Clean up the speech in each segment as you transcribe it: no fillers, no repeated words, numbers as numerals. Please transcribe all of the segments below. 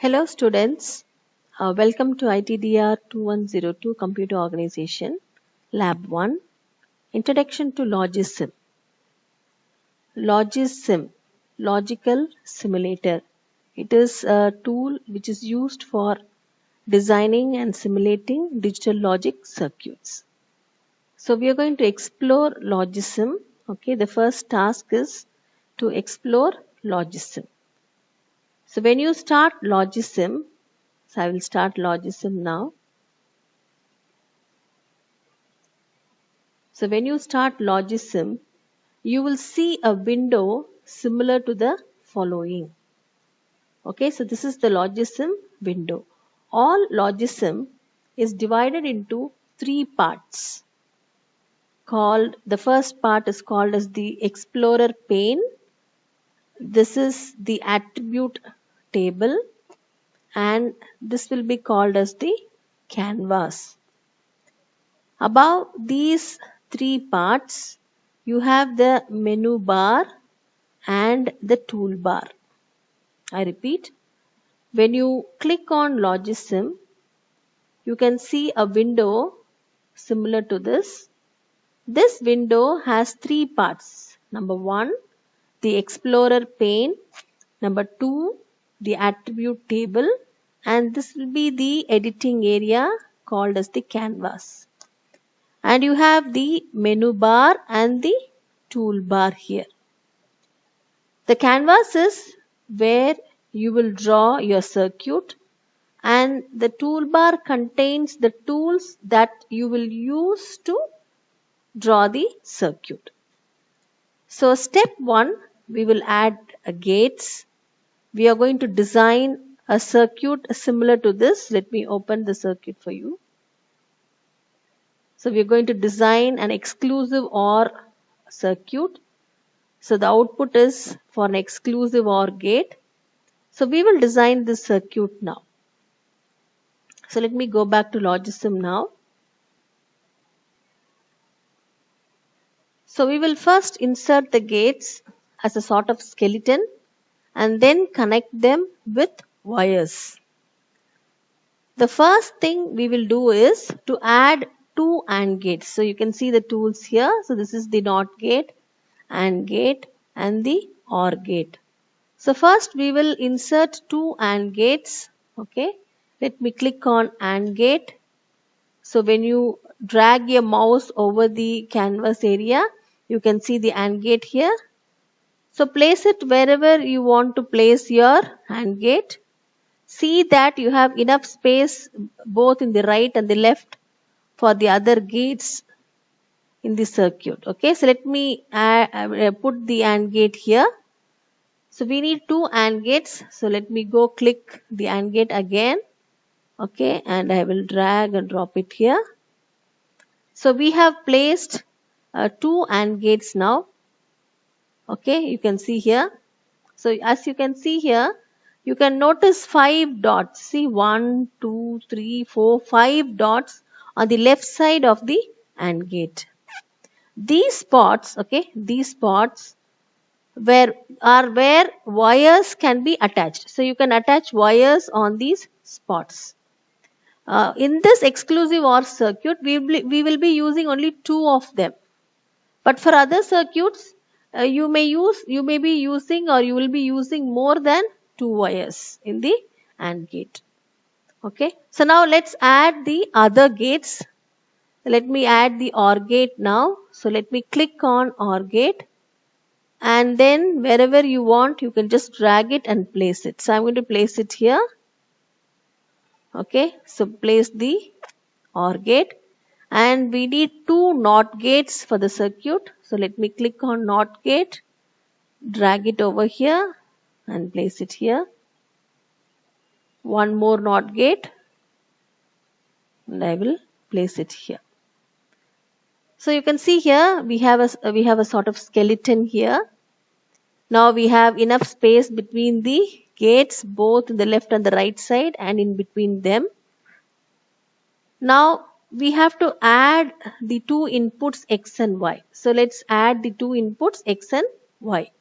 Hello students, welcome to ITDR 2102 Computer Organization, Lab 1, Introduction to Logism. Logism, Logical Simulator. It is a tool which is used for designing and simulating digital logic circuits. So we are going to explore logism. Okay, the first task is to explore logism. So when you start logism, so I will start logism now. So when you start logism, you will see a window similar to the following. Okay, so this is the logism window. All logism is divided into three parts. The first part is called as the explorer pane. This is the attribute table, and this will be called as the canvas. Above these three parts, you have the menu bar and the toolbar. I repeat, when you click on Logism, you can see a window similar to this. This window has three parts. Number 1, the Explorer pane. Number 2, the attribute table. And this will be the editing area called as the canvas. And you have the menu bar and the toolbar here. The canvas is where you will draw your circuit, and the toolbar contains the tools that you will use to draw the circuit. So step 1, we will add gates. We are going to design a circuit similar to this. Let me open the circuit for you. So we are going to design an exclusive OR circuit. So the output is for an exclusive OR gate. So we will design this circuit now. So let me go back to Logism now. So we will first insert the gates as a sort of skeleton and then connect them with wires. The first thing we will do is to add two AND gates. So you can see the tools here. So this is the NOT gate, AND gate, and the OR gate. So first we will insert two AND gates. Okay, let me click on AND gate. So when you drag your mouse over the canvas area, you can see the AND gate here. So place it wherever you want to place your AND gate. See that you have enough space both in the right and the left for the other gates in the circuit. Okay, so let me put the AND gate here. So we need two AND gates. So let me go click the AND gate again. Okay, and I will drag and drop it here. So we have placed two AND gates now. Okay, you can see here. So as you can see here, you can notice 5 dots. See 1, 2, 3, 4, 5 dots on the left side of the AND gate. These spots, okay, these spots where wires can be attached. So you can attach wires on these spots. In this exclusive OR circuit, we will be using only two of them. But for other circuits, you may be using or you will be using more than two wires in the AND gate. Okay. So now let's add the other gates. Let me add the OR gate now. So let me click on OR gate. And then wherever you want, you can just drag it and place it. So I'm going to place it here. Okay. So place the OR gate. And we need two NOT gates for the circuit. So let me click on NOT gate, drag it over here and place it here. One more NOT gate and I will place it here. So you can see here we have a sort of skeleton here. Now we have enough space between the gates, both in the left and the right side and in between them. Now we have to add the two inputs X and Y. So let's add the two inputs X and Y.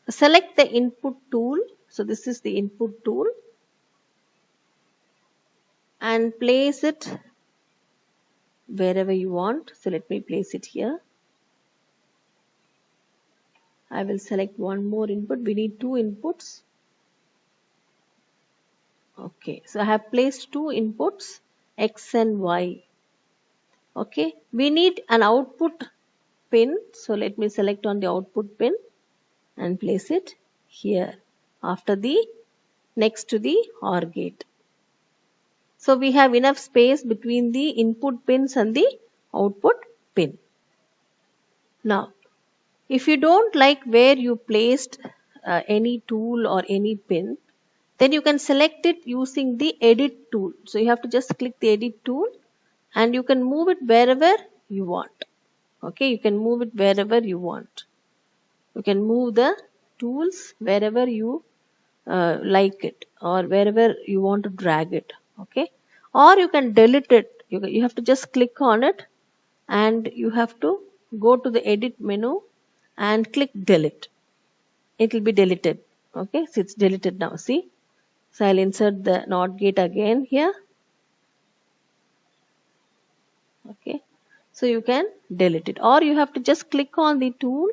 Select the input tool. So this is the input tool, and place it wherever you want. So let me place it here. I will select one more input. We need two inputs. Okay, so I have placed two inputs, X and Y. Okay, we need an output pin. So let me select on the output pin and place it here after the next to the OR gate. So we have enough space between the input pins and the output pin. Now, if you don't like where you placed any tool or any pin, then you can select it using the edit tool. So you have to just click the edit tool and you can move it wherever you want. Okay, you can move it wherever you want. You can move the tools wherever you like it, or wherever you want to drag it. Okay, or you can delete it. You have to just click on it and you have to go to the edit menu and click delete. It will be deleted. Okay, so it's deleted now. See, so I'll insert the NOT gate again here. Okay, so you can delete it, or you have to just click on the tool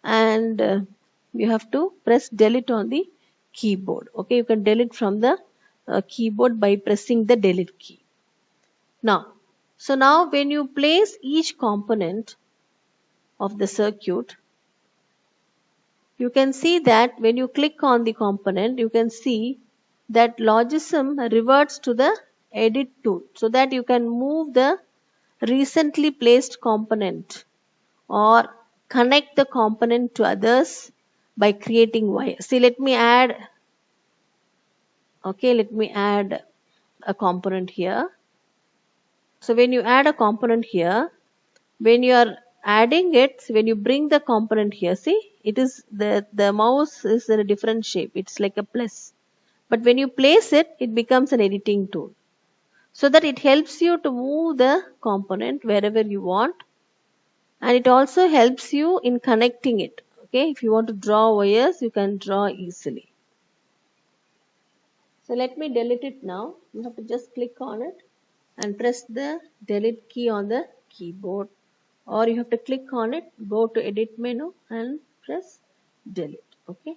and you have to press delete on the keyboard. Okay, you can delete from the keyboard by pressing the delete key. Now when you place each component of the circuit, you can see that when you click on the component, you can see that logism reverts to the edit tool, so that you can move the recently placed component or connect the component to others by creating wires. See, let me add a component here. So when you add a component here, when you are adding it, when you bring the component here, see, it is the mouse is in a different shape. It's like a plus. But when you place it, it becomes an editing tool, so that it helps you to move the component wherever you want, and it also helps you in connecting it. Okay, if you want to draw wires, you can draw easily. So let me delete it now. You have to just click on it and press the delete key on the keyboard, or you have to click on it, go to edit menu and press delete. Okay,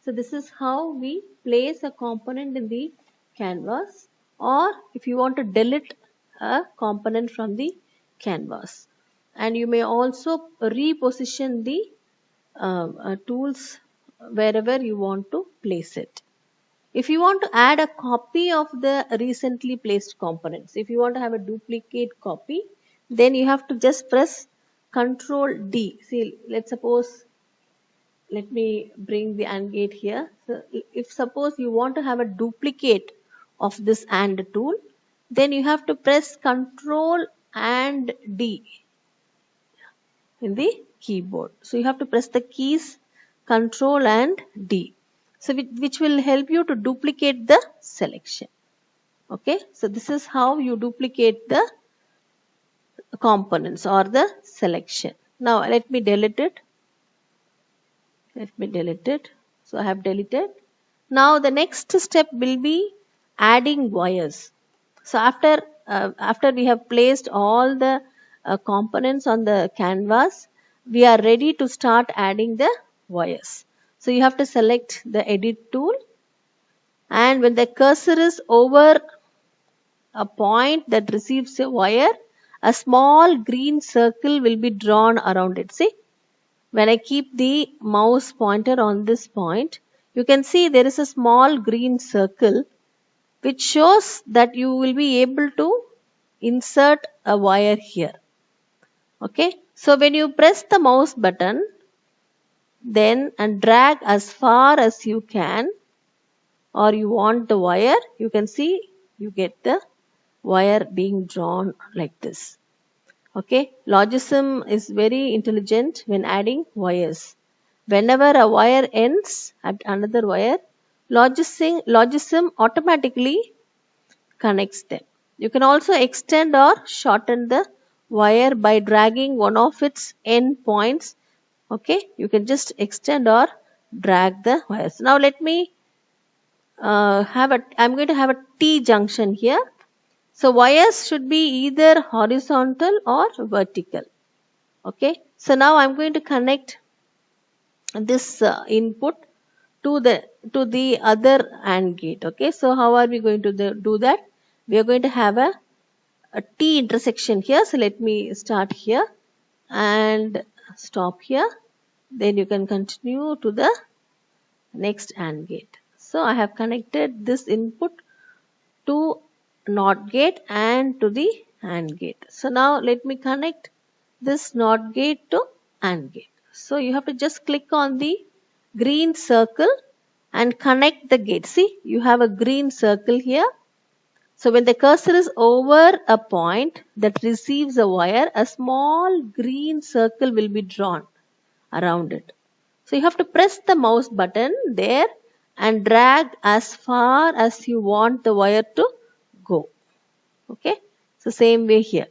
so this is how we place a component in the canvas, or if you want to delete a component from the canvas. And you may also reposition the tools wherever you want to place it. If you want to add a copy of the recently placed components, if you want to have a duplicate copy, then you have to just press Control D. See, let's suppose, let me bring the AND gate here. So if suppose you want to have a duplicate of this AND tool, then you have to press Control and D in the keyboard. So you have to press the keys Control and D. So which will help you to duplicate the selection. Okay, so this is how you duplicate the components or the selection. Now let me delete it. So I have deleted. Now the next step will be adding wires. So after we have placed all the components on the canvas, we are ready to start adding the wires. So you have to select the edit tool, and when the cursor is over a point that receives a wire, a small green circle will be drawn around it. See, when I keep the mouse pointer on this point, you can see there is a small green circle which shows that you will be able to insert a wire here. Okay, so when you press the mouse button, then and drag as far as you can, or you want the wire, you can see you get the wire being drawn like this. Okay, Logism is very intelligent when adding wires. Whenever a wire ends at another wire, Logism automatically connects them. You can also extend or shorten the wire by dragging one of its end points. Okay, you can just extend or drag the wires. Now let me I'm going to have a T junction here. So wires should be either horizontal or vertical. Okay. So now I'm going to connect this input to the other AND gate. Okay. So how are we going to do that? We are going to have a T intersection here. So let me start here and stop here. Then you can continue to the next AND gate. So I have connected this input to NOT gate and to the AND gate. So now let me connect this NOT gate to AND gate. So you have to just click on the green circle and connect the gate. See, you have a green circle here. So when the cursor is over a point that receives a wire, a small green circle will be drawn around it. So you have to press the mouse button there and drag as far as you want the wire to go. Okay. So same way here.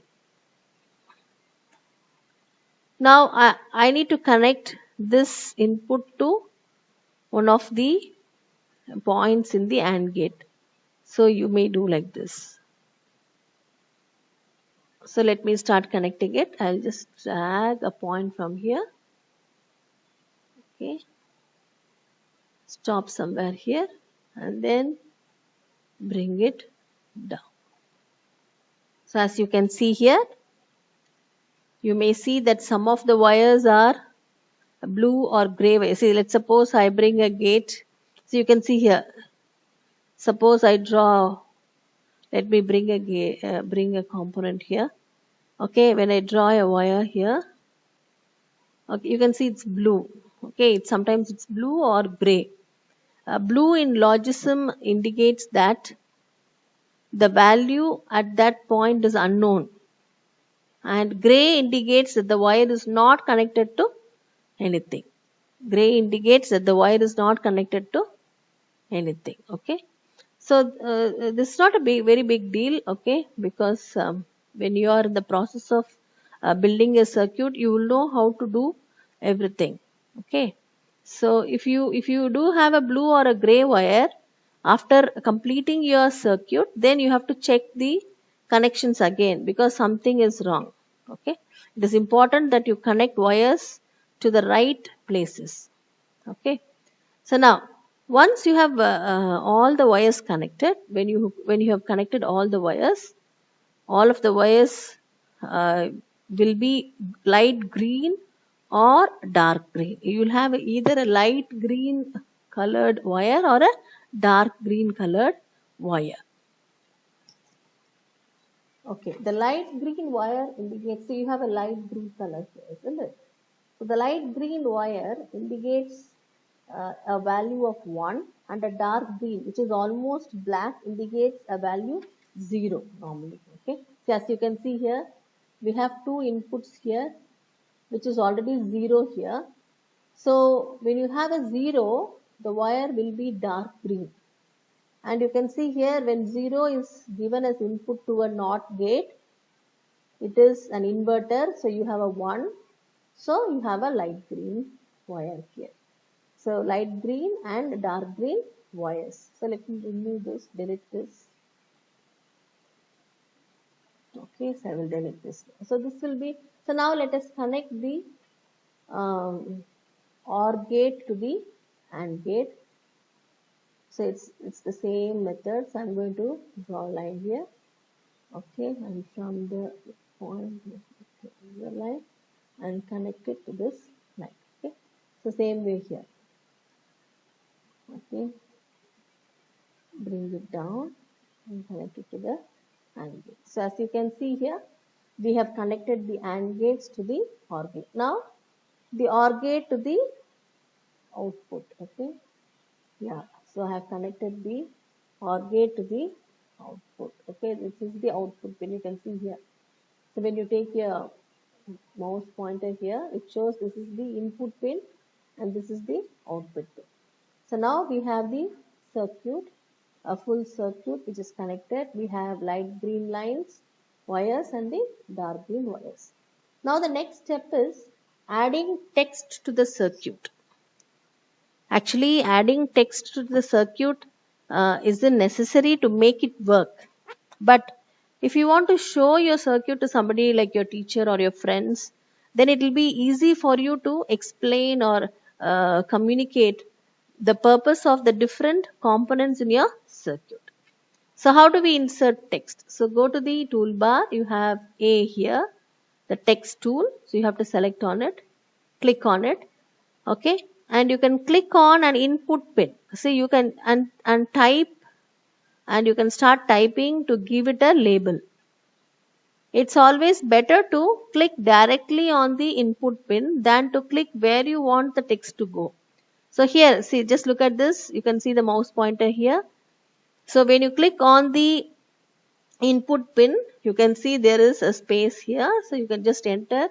Now I need to connect this input to one of the points in the AND gate. So you may do like this. So let me start connecting it. I'll just drag a point from here. Okay. Stop somewhere here and then bring it down. So as you can see here, you may see that some of the wires are blue or gray wire. See, let's suppose I bring a gate. So you can see here. Suppose I draw. Let me bring a component here. Okay, when I draw a wire here, okay, you can see it's blue. Okay, sometimes it's blue or gray. Blue in logism indicates that the value at that point is unknown, and gray indicates that the wire is not connected to anything. Gray indicates that the wire is not connected to anything. Okay. So this is not a very big deal. Okay. Because when you are in the process of building a circuit, you will know how to do everything. Okay. So if you do have a blue or a gray wire, after completing your circuit, then you have to check the connections again because something is wrong. Okay. It is important that you connect wires to the right places. Okay. So now, once you have all the wires connected, when you have connected all of the wires will be light green or dark green. You will have either a light green colored wire or a dark green colored wire. Okay, the light green wire indicates, so you have a light green color here, isn't it? So the light green wire indicates a value of 1, and a dark green, which is almost black, indicates a value 0 normally. Okay. So as you can see here, we have two inputs here, which is already 0 here. So when you have a 0, the wire will be dark green. And you can see here when 0 is given as input to a NOT gate, it is an inverter. So you have a 1. So you have a light green wire here. So light green and dark green wires. So let me remove this, delete this. Okay, so I will delete this. So this will be, so now let us connect the OR gate to the AND gate. So it's the same method. So I'm going to draw a line here. Okay, and from the point the line and connect it to this line. Okay, so same way here. Okay, bring it down and connect it to the AND gate. So as you can see here, we have connected the AND gates to the OR gate. Now the OR gate to the output. Okay, yeah. So I have connected the OR gate to the output. Okay, this is the output pin. You can see here. So when you take your mouse pointer here, it shows this is the input pin and this is the output pin. So now we have the circuit, a full circuit which is connected. We have light green lines, wires, and the dark green wires. Now the next step is adding text to the circuit. Actually, adding text to the circuit isn't necessary to make it work. But if you want to show your circuit to somebody like your teacher or your friends, then it will be easy for you to explain or communicate the purpose of the different components in your circuit. So how do we insert text? So go to the toolbar. You have A here, the text tool. So you have to select on it, click on it. Okay. And you can click on an input pin. So you can and type, and you can start typing to give it a label. It's always better to click directly on the input pin than to click where you want the text to go. So here, see, just look at this. You can see the mouse pointer here. So when you click on the input pin, you can see there is a space here. So you can just enter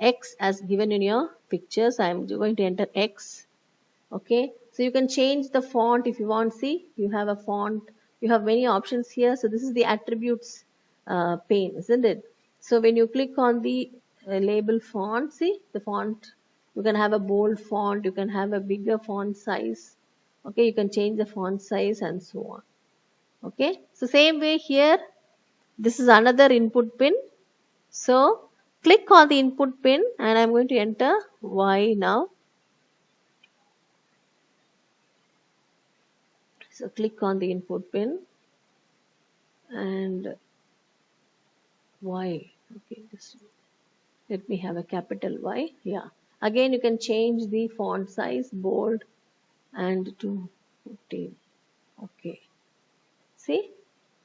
X as given in your pictures. I am going to enter X. Okay. So you can change the font if you want. See, you have a font. You have many options here. So this is the attributes pane, isn't it? So when you click on the label font, see the font. You can have a bold font. You can have a bigger font size. Okay. You can change the font size and so on. Okay. So same way here. This is another input pin. So click on the input pin and I'm going to enter Y now. So click on the input pin and Y. Okay, just let me have a capital Y. Yeah. Again, you can change the font size, bold and to 15. Okay. See?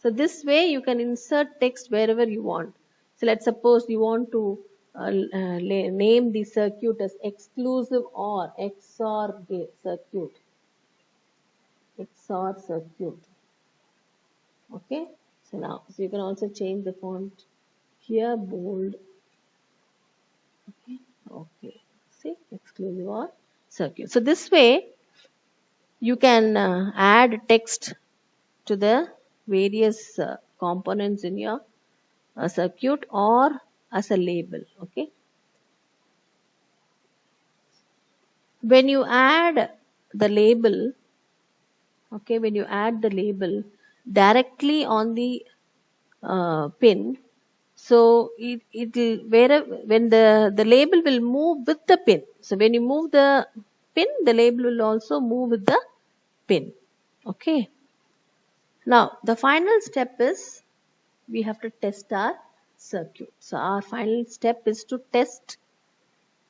So this way you can insert text wherever you want. So let's suppose you want to name the circuit as exclusive OR, XOR circuit. XOR circuit. Okay. So now, so you can also change the font here, bold. Okay. Okay. See, exclusive OR circuit. So this way you can add text to the various components in your circuit or as a label. Okay. When you add the label, okay, when you add the label directly on the pin, so it will when the label will move with the pin. So when you move the pin, the label will also move with the pin. Okay. Now the final step is we have to test our circuit. So our final step is to test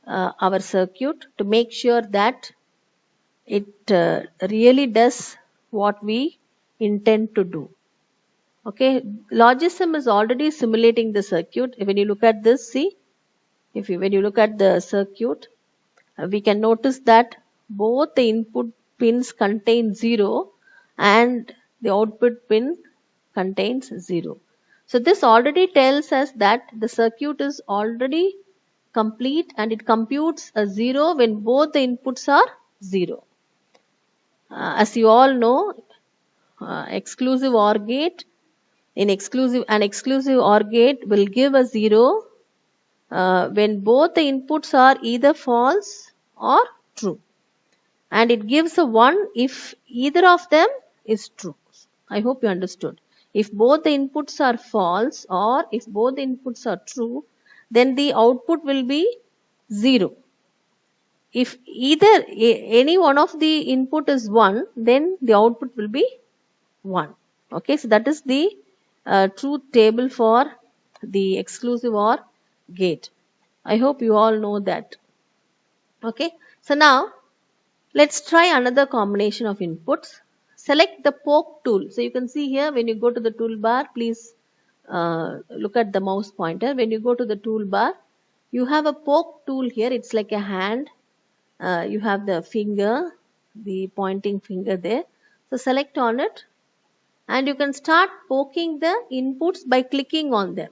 our circuit to make sure that it really does what we intend to do. Okay, Logism is already simulating the circuit. When you look at this, see, when you look at the circuit, we can notice that both the input pins contain 0 and the output pin contains 0. So this already tells us that the circuit is already complete and it computes a 0 when both the inputs are 0. As you all know, exclusive OR gate, an exclusive OR gate will give a 0 when both the inputs are either false or true. And it gives a 1 if either of them is true. I hope you understood. If both the inputs are false or if both the inputs are true, then the output will be 0. If either any one of the input is 1, then the output will be 1. Okay, so that is the truth table for the exclusive OR gate. I hope you all know that. Okay, so now let's try another combination of inputs. Select the poke tool. So you can see here when you go to the toolbar, please look at the mouse pointer. When you go to the toolbar, you have a poke tool here. It's like a hand. You have the finger, the pointing finger there. So select on it and you can start poking the inputs by clicking on them.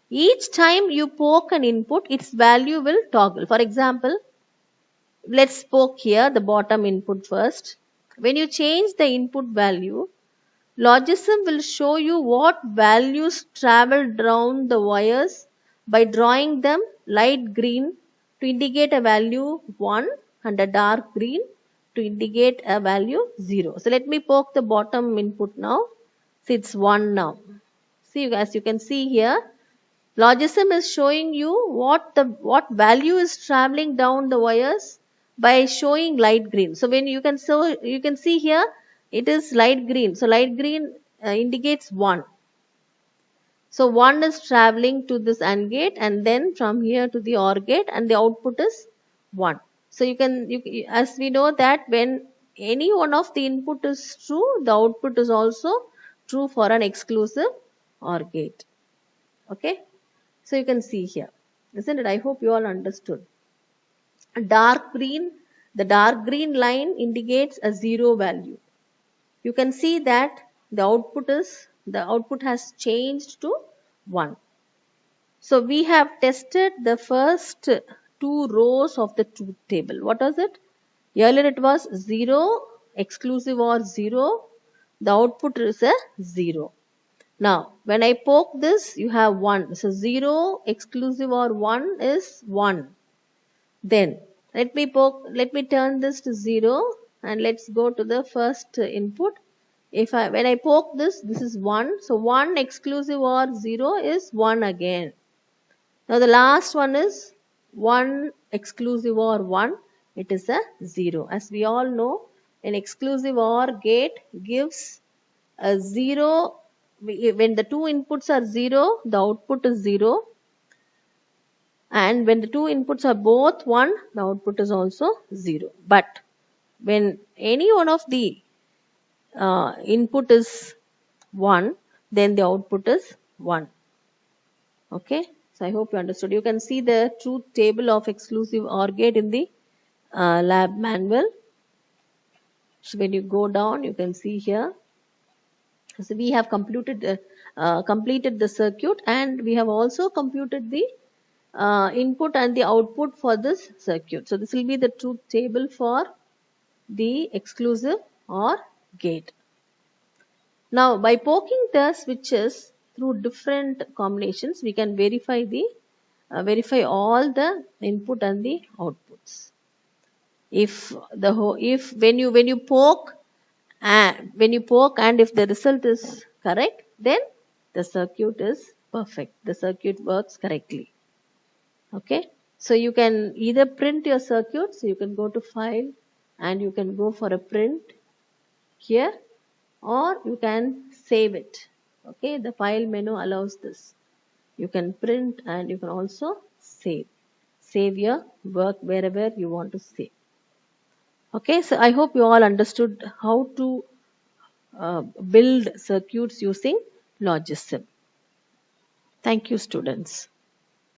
Each time you poke an input, its value will toggle. For example, let's poke here the bottom input first. When you change the input value, Logism will show you what values travel down the wires by drawing them light green to indicate a value 1 and a dark green to indicate a value 0. So let me poke the bottom input now. See, it's 1 now. See, as you can see here, logism is showing you what value is traveling down the wires by showing light green. So when you can see here, it is light green. So light green indicates 1. So 1 is traveling to this AND gate, and then from here to the OR gate, and the output is 1. So as we know that when any one of the input is true, the output is also true for an exclusive OR gate. Okay. So you can see here, isn't it? I hope you all understood. The dark green line indicates a 0 value. You can see that the output has changed to 1. So we have tested the first 2 rows of the truth table. What was it? Earlier it was 0, exclusive OR 0. The output is a 0. Now, when I poke this, you have 1. So 0 exclusive OR 1 is 1. Then let me turn this to 0, and let's go to the first input. When I poke this, this is 1. So 1 exclusive OR 0 is 1 again. Now the last one is 1 exclusive OR 1. It is a 0. As we all know, an exclusive OR gate gives a 0. When the two inputs are 0, the output is 0. And when the two inputs are both 1, the output is also 0. But when any one of the input is 1, then the output is 1. Okay. So I hope you understood. You can see the truth table of exclusive OR gate in the lab manual. So when you go down, you can see here. So we have completed the circuit, and we have also computed the input and the output for this circuit. So this will be the truth table for the exclusive OR gate. Now by poking the switches through different combinations, we can verify all the input and the outputs. If when you poke and if the result is correct, then the circuit is perfect. The circuit works correctly. Okay. So you can either print your circuit. So you can go to file and you can go for a print here, or you can save it. Okay. The file menu allows this. You can print and you can also save. Save your work wherever you want to save. Okay. So I hope you all understood how to build circuits using Logism. Thank you, students.